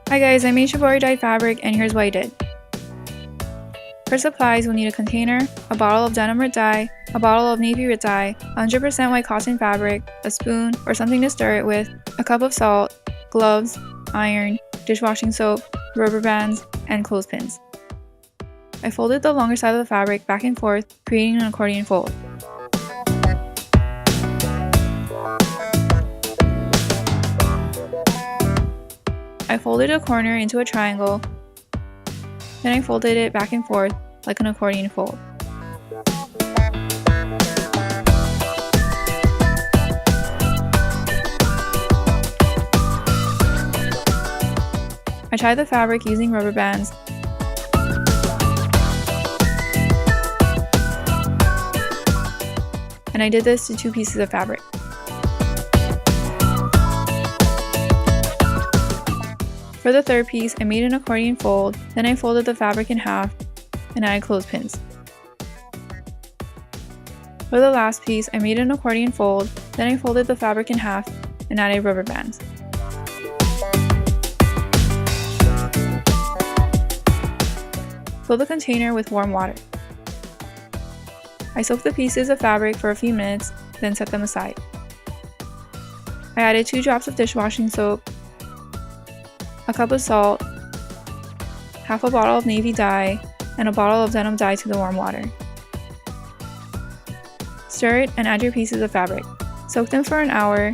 Hi guys, I made Shibori dyed fabric and here's what I did. For supplies, we'll need a container, a bottle of denim red dye, a bottle of navy red dye, 100% white cotton fabric, a spoon or something to stir it with, a cup of salt, gloves, iron, dishwashing soap, rubber bands, and clothespins. I folded the longer side of the fabric back and forth, creating an accordion fold. I folded a corner into a triangle, then I folded it back and forth like an accordion fold. I tied the fabric using rubber bands. And I did this to 2 pieces of fabric. For the third piece, I made an accordion fold, then I folded the fabric in half and added clothespins. For the last piece, I made an accordion fold, then I folded the fabric in half and added rubber bands. Fill the container with warm water. I soaked the pieces of fabric for a few minutes, then set them aside. I added 2 drops of dishwashing soap, a cup of salt, half a bottle of navy dye, and a bottle of denim dye to the warm water. Stir it and add your pieces of fabric. Soak them for an hour.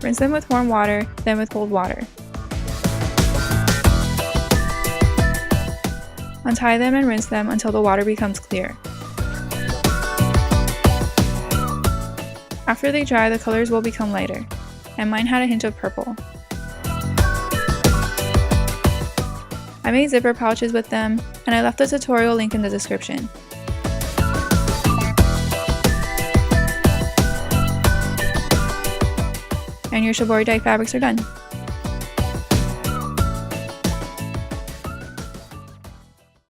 Rinse them with warm water, then with cold water. Untie them and rinse them until the water becomes clear. After they dry, the colors will become lighter, and mine had a hint of purple. I made zipper pouches with them, and I left a tutorial link in the description. And your Shibori dyed fabrics are done.